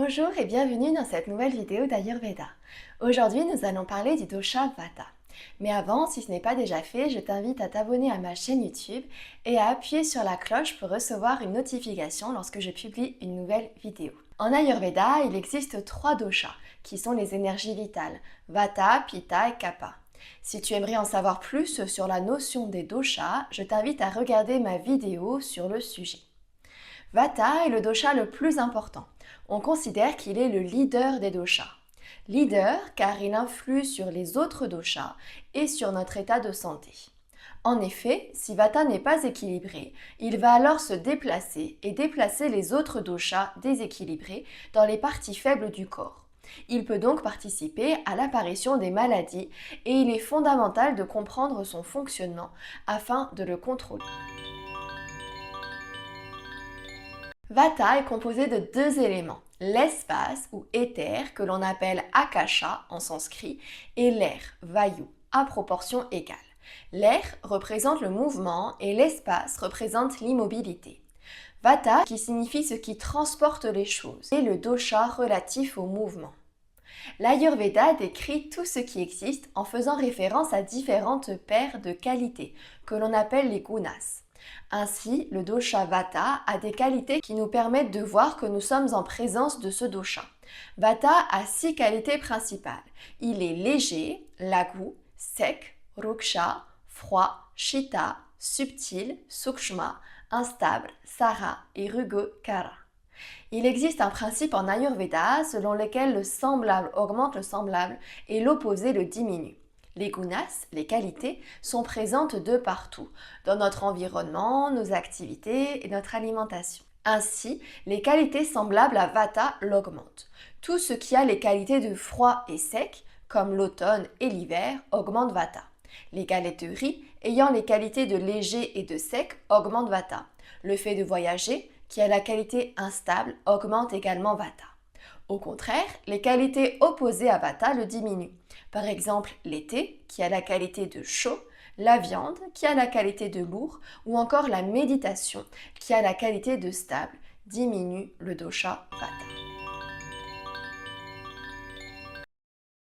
Bonjour et bienvenue dans cette nouvelle vidéo d'Ayurveda. Aujourd'hui, nous allons parler du dosha Vata. Mais avant, si ce n'est pas déjà fait, je t'invite à t'abonner à ma chaîne YouTube et à appuyer sur la cloche pour recevoir une notification lorsque je publie une nouvelle vidéo. En Ayurveda, il existe 3 doshas qui sont les énergies vitales, Vata, Pitta et Kapha. Si tu aimerais en savoir plus sur la notion des doshas, je t'invite à regarder ma vidéo sur le sujet. Vata est le dosha le plus important. On considère qu'il est le leader des doshas. Leader car il influe sur les autres doshas et sur notre état de santé. En effet, si Vata n'est pas équilibré, il va alors se déplacer et déplacer les autres doshas déséquilibrés dans les parties faibles du corps. Il peut donc participer à l'apparition des maladies et il est fondamental de comprendre son fonctionnement afin de le contrôler. Vata est composé de 2 éléments, l'espace ou éther que l'on appelle Akasha en sanskrit et l'air, Vayu, à proportion égale. L'air représente le mouvement et l'espace représente l'immobilité. Vata, qui signifie ce qui transporte les choses, est le dosha relatif au mouvement. L'Ayurveda décrit tout ce qui existe en faisant référence à différentes paires de qualités que l'on appelle les gunas. Ainsi, le dosha Vata a des qualités qui nous permettent de voir que nous sommes en présence de ce dosha. Vata a 6 qualités principales. Il est léger, lagu, sec, ruksha, froid, shita, subtil, sukshma, instable, sara et rugueux, kara. Il existe un principe en Ayurveda selon lequel le semblable augmente le semblable et l'opposé le diminue. Les gunas, les qualités, sont présentes de partout, dans notre environnement, nos activités et notre alimentation. Ainsi, les qualités semblables à Vata l'augmentent. Tout ce qui a les qualités de froid et sec, comme l'automne et l'hiver, augmente Vata. Les galettes de riz, ayant les qualités de léger et de sec, augmentent Vata. Le fait de voyager, qui a la qualité instable, augmente également Vata. Au contraire, les qualités opposées à Vata le diminuent. Par exemple, l'été, qui a la qualité de chaud, la viande, qui a la qualité de lourd, ou encore la méditation, qui a la qualité de stable, diminue le dosha Vata.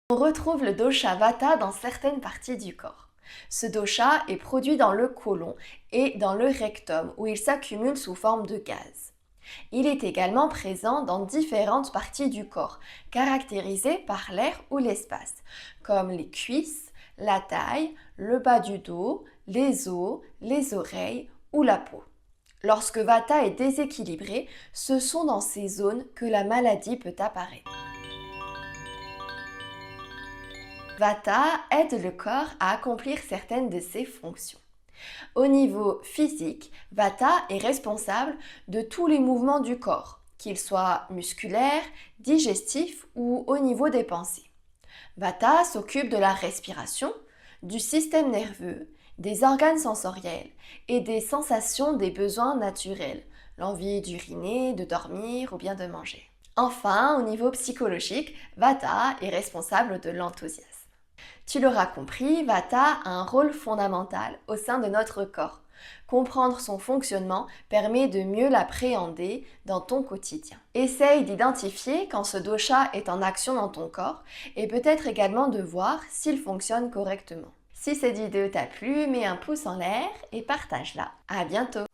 On retrouve le dosha Vata dans certaines parties du corps. Ce dosha est produit dans le côlon et dans le rectum, où il s'accumule sous forme de gaz. Il est également présent dans différentes parties du corps, caractérisées par l'air ou l'espace, comme les cuisses, la taille, le bas du dos, les os, les oreilles ou la peau. Lorsque Vata est déséquilibré, ce sont dans ces zones que la maladie peut apparaître. Vata aide le corps à accomplir certaines de ses fonctions. Au niveau physique, Vata est responsable de tous les mouvements du corps, qu'ils soient musculaires, digestifs ou au niveau des pensées. Vata s'occupe de la respiration, du système nerveux, des organes sensoriels et des sensations des besoins naturels, l'envie d'uriner, de dormir ou bien de manger. Enfin, au niveau psychologique, Vata est responsable de l'enthousiasme. Tu l'auras compris, Vata a un rôle fondamental au sein de notre corps. Comprendre son fonctionnement permet de mieux l'appréhender dans ton quotidien. Essaye d'identifier quand ce dosha est en action dans ton corps et peut-être également de voir s'il fonctionne correctement. Si cette vidéo t'a plu, mets un pouce en l'air et partage-la. À bientôt!